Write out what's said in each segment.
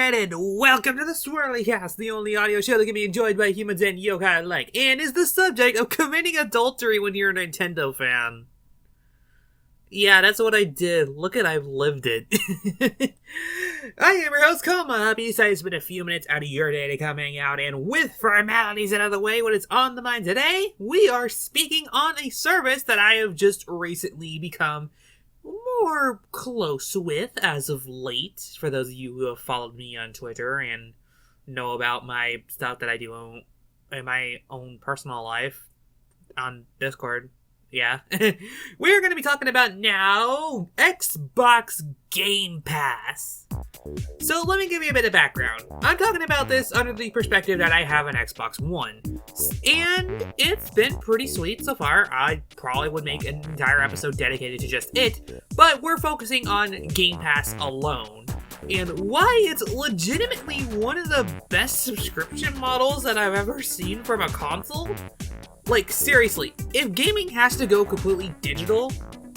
Alright, and welcome to the SwirlyCast, the only audio show that can be enjoyed by humans and yokai alike, and is the subject of committing adultery when you're a Nintendo fan. Yeah, that's what I did. Look at, I've lived it. I am your host, Koma. Besides, it's been a few minutes out of your day to come hang out, and with formalities out of the way, what is on the mind today, we are speaking on a service that I have just recently become more close with as of late, for those of you who have followed me on Twitter and know about my stuff that I do in my own personal life on Discord. Yeah. We're going to be talking about now Xbox Game Pass. So let me give you a bit of background. I'm talking about this under the perspective that I have an Xbox One. And it's been pretty sweet so far. I probably would make an entire episode dedicated to just it. But we're focusing on Game Pass alone. And why it's legitimately one of the best subscription models that I've ever seen from a console. Like, seriously, if gaming has to go completely digital,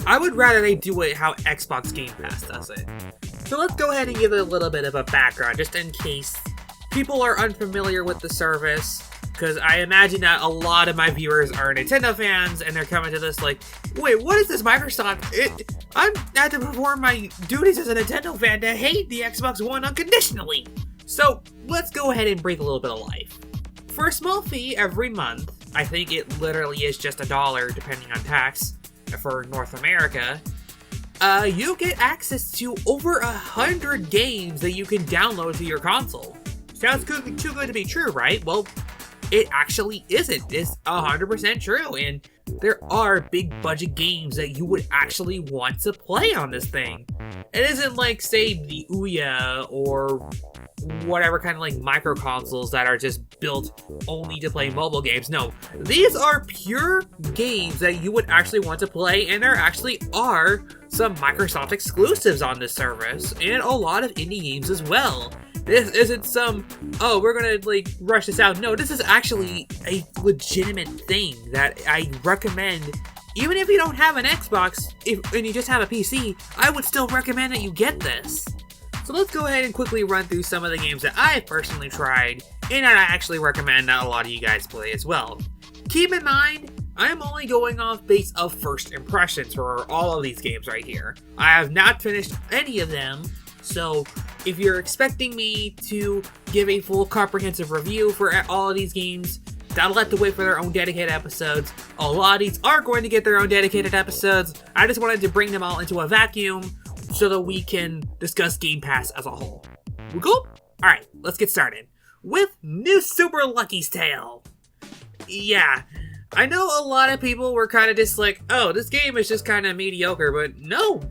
I would rather they do it how Xbox Game Pass does it. So let's go ahead and give it a little bit of a background, just in case people are unfamiliar with the service, because I imagine that a lot of my viewers are Nintendo fans, and they're coming to this like, wait, what is this Microsoft? I had to perform my duties as a Nintendo fan to hate the Xbox One unconditionally. So let's go ahead and breathe a little bit of life. For a small fee every month, I think it literally is just $1 depending on tax for North America, you get access to over 100 games that you can download to your console. Sounds good, too good to be true, right? Well, it actually isn't. It's 100% true, and there are big budget games that you would actually want to play on this thing. It isn't like, say, the Ouya or whatever kind of like micro consoles that are just built only to play mobile games. No, these are pure games that you would actually want to play, and there actually are some Microsoft exclusives on this service, and a lot of indie games as well. This isn't some, oh, we're gonna like rush this out. No, this is actually a legitimate thing that I recommend. Even if you don't have an Xbox, and you just have a PC, I would still recommend that you get this. So let's go ahead and quickly run through some of the games that I personally tried, and I actually recommend that a lot of you guys play as well. Keep in mind, I'm only going off base of first impressions for all of these games right here. I have not finished any of them, so if you're expecting me to give a full comprehensive review for all of these games, that'll have to wait for their own dedicated episodes. A lot of these are going to get their own dedicated episodes. I just wanted to bring them all into a vacuum so that we can discuss Game Pass as a whole. We cool? Alright, let's get started with New Super Lucky's Tale. Yeah, I know a lot of people were kind of just like, oh, this game is just kind of mediocre, but no.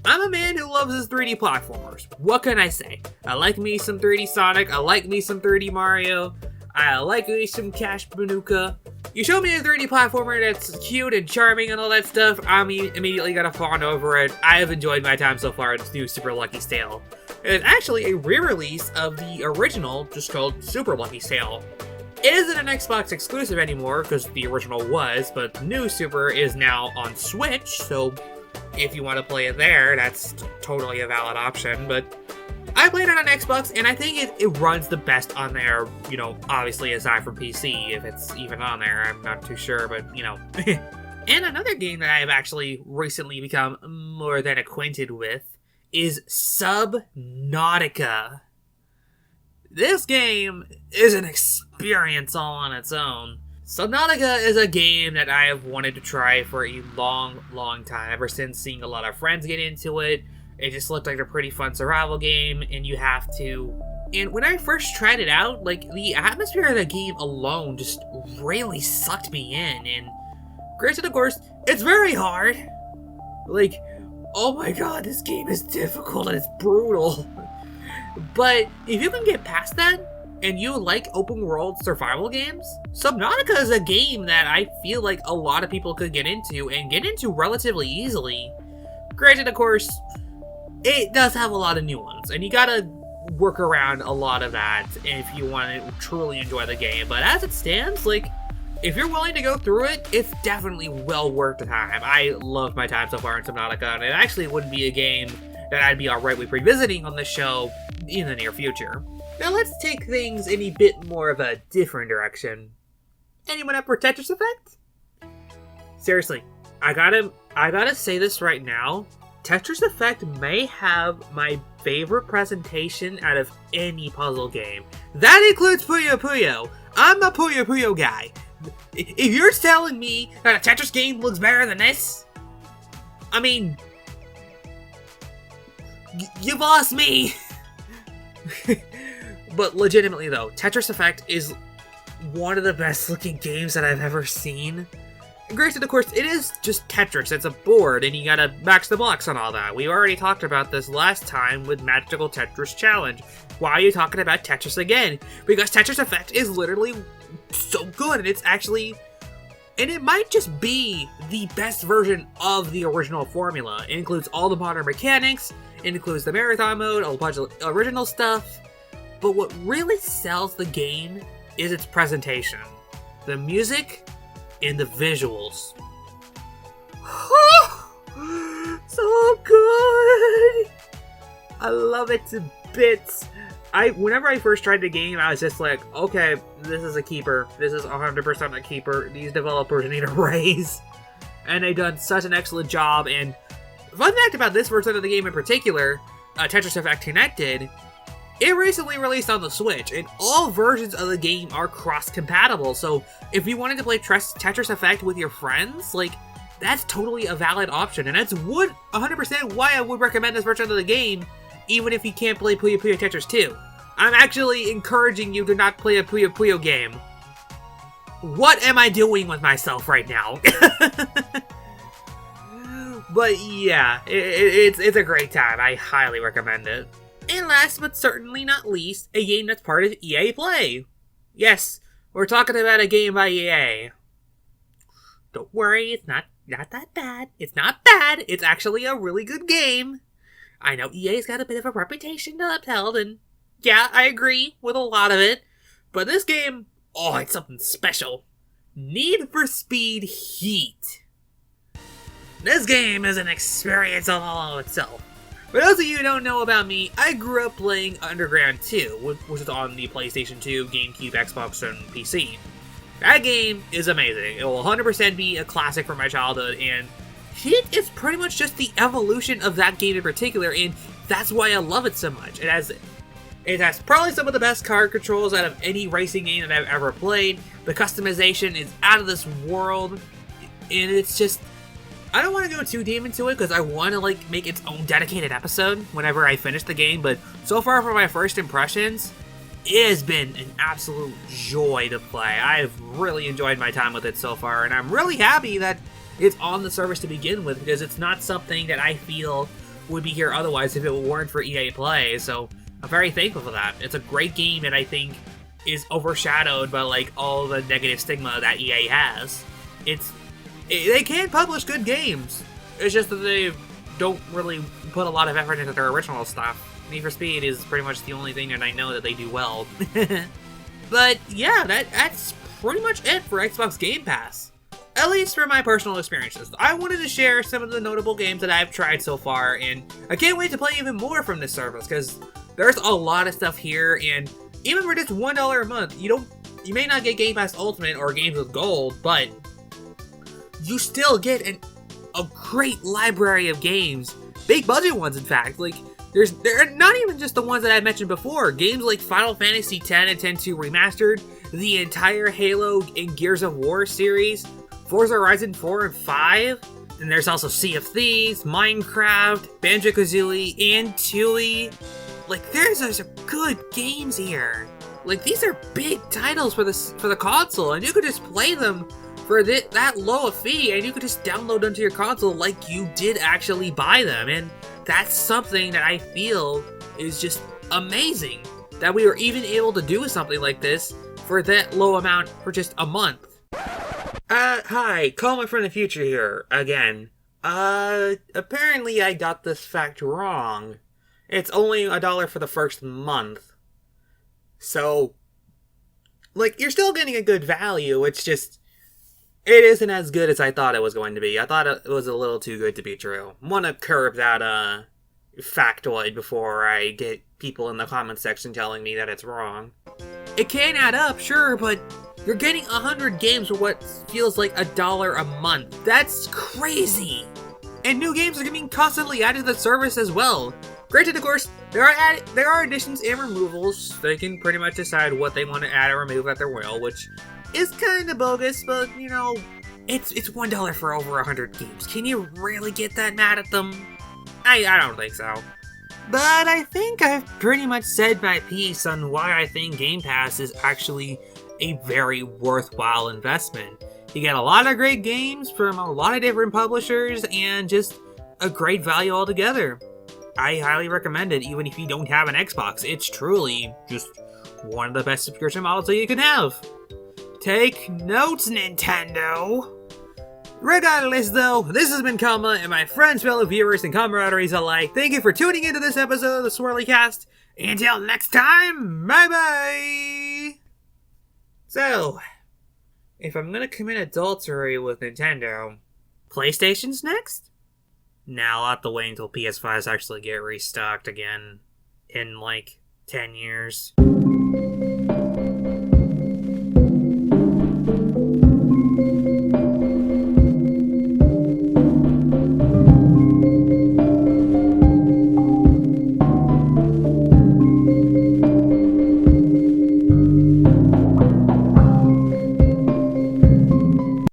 I'm a man who loves his 3D platformers. What can I say? I like me some 3D Sonic, I like me some 3D Mario, I like me some Cash Banuka. You show me a 3D platformer that's cute and charming and all that stuff, I'm immediately gonna fawn over it. I have enjoyed my time so far in this New Super Lucky's Tale. It's actually a re-release of the original, just called Super Lucky's Tale. It isn't an Xbox exclusive anymore, because the original was, but New Super is now on Switch, so if you want to play it there, that's totally a valid option, but I played it on Xbox, and I think it runs the best on there, you know, obviously aside from PC, if it's even on there, I'm not too sure, but, you know. And another game that I have actually recently become more than acquainted with is Subnautica. This game is an experience all on its own. Subnautica is a game that I have wanted to try for a long, long time, ever since seeing a lot of friends get into it. It just looked like a pretty fun survival game, and you have to... And when I first tried it out, like, the atmosphere of the game alone just really sucked me in, and granted, of course, it's very hard. Like, oh my god, this game is difficult and it's brutal. But if you can get past that, and you like open world survival games, Subnautica is a game that I feel like a lot of people could get into, and get into relatively easily. Granted, of course, it does have a lot of nuance, and you gotta work around a lot of that if you want to truly enjoy the game. But as it stands, like, if you're willing to go through it, it's definitely well worth the time. I love my time so far in Subnautica, and it actually wouldn't be a game that I'd be alright with revisiting on the show in the near future. Now let's take things in a bit more of a different direction. Anyone up for Tetris Effect? Seriously, I gotta say this right now. Tetris Effect may have my favorite presentation out of any puzzle game. That includes Puyo Puyo. I'm a Puyo Puyo guy. If you're telling me that a Tetris game looks better than this, I mean, you lost me. But legitimately though, Tetris Effect is one of the best looking games that I've ever seen. Granted, of course, it is just Tetris. It's a board, and you gotta max the blocks on all that. We already talked about this last time with Magical Tetris Challenge. Why are you talking about Tetris again? Because Tetris Effect is literally so good, and it's actually... And it might just be the best version of the original formula. It includes all the modern mechanics, it includes the marathon mode, a bunch of original stuff. But what really sells the game is its presentation. The music and the visuals. So good! I love it to bits. Whenever I first tried the game, I was just like, okay, this is a keeper. This is 100% a keeper. These developers need a raise. And they've done such an excellent job. And fun fact about this version of the game in particular, Tetris Effect Connected, it recently released on the Switch, and all versions of the game are cross-compatible, so if you wanted to play Tetris Effect with your friends, like, that's totally a valid option, and that's 100% why I would recommend this version of the game, even if you can't play Puyo Puyo Tetris 2. I'm actually encouraging you to not play a Puyo Puyo game. What am I doing with myself right now? But yeah, it's a great time. I highly recommend it. And last but certainly not least, a game that's part of EA Play. Yes, we're talking about a game by EA. Don't worry, it's not that bad. It's not bad. It's actually a really good game. I know EA's got a bit of a reputation to uphold, and yeah, I agree with a lot of it. But this game, oh, it's something special. Need for Speed Heat. This game is an experience all in itself. For those of you who don't know about me, I grew up playing Underground 2, which is on the PlayStation 2, GameCube, Xbox, and PC. That game is amazing. It will 100% be a classic from my childhood, and Heat is pretty much just the evolution of that game in particular, and that's why I love it so much. It has probably some of the best card controls out of any racing game that I've ever played. The customization is out of this world, and it's just... I don't want to go too deep into it because I want to make its own dedicated episode whenever I finish the game, but so far for my first impressions, it has been an absolute joy to play. I've really enjoyed my time with it so far, and I'm really happy that it's on the service to begin with because it's not something that I feel would be here otherwise if it weren't for EA Play, so I'm very thankful for that. It's a great game that I think is overshadowed by all the negative stigma that EA has. They can publish good games. It's just that they don't really put a lot of effort into their original stuff. Need for Speed is pretty much the only thing that I know that they do well. But yeah, that's pretty much it for Xbox Game Pass. At least for my personal experiences. I wanted to share some of the notable games that I've tried so far, and I can't wait to play even more from this service, because there's a lot of stuff here, and even for just $1 a month, you may not get Game Pass Ultimate or Games with Gold, but you still get a great library of games. Big budget ones, in fact. They're not even just the ones that I mentioned before. Games like Final Fantasy X and X-2 Remastered, the entire Halo and Gears of War series, Forza Horizon 4 and 5, and there's also Sea of Thieves, Minecraft, Banjo-Kazooie, and Tui. There's good games here. These are big titles for the console, and you could just play them for that low a fee, and you could just download them to your console like you did actually buy them, and that's something that I feel is just amazing, that we were even able to do something like this for that low amount for just a month. Hi, Koma from the future here, again. Apparently I got this fact wrong. It's only $1 for the first month. So, you're still getting a good value, it's just... It isn't as good as I thought it was going to be. I thought it was a little too good to be true. Want to curb that factoid before I get people in the comment section telling me that it's wrong. It can add up, sure, but you're getting 100 games for what feels like $1 a month. That's crazy! And new games are being constantly added to the service as well. Granted, of course, there are additions and removals. They can pretty much decide what they want to add or remove at their will, which is kind of bogus, but, you know, it's $1 for over 100 games. Can you really get that mad at them? I don't think so. But I think I've pretty much said my piece on why I think Game Pass is actually a very worthwhile investment. You get a lot of great games from a lot of different publishers and just a great value altogether. I highly recommend it even if you don't have an Xbox. It's truly just one of the best subscription models that you can have. Take notes, Nintendo! Regardless, though, this has been Kama, and my friends, fellow viewers, and camaraderies alike. Thank you for tuning into this episode of the SwirlyCast. Until next time, bye-bye! So, if I'm gonna commit adultery with Nintendo, PlayStation's next? Now I'll have to wait until PS5s actually get restocked again in, 10 years.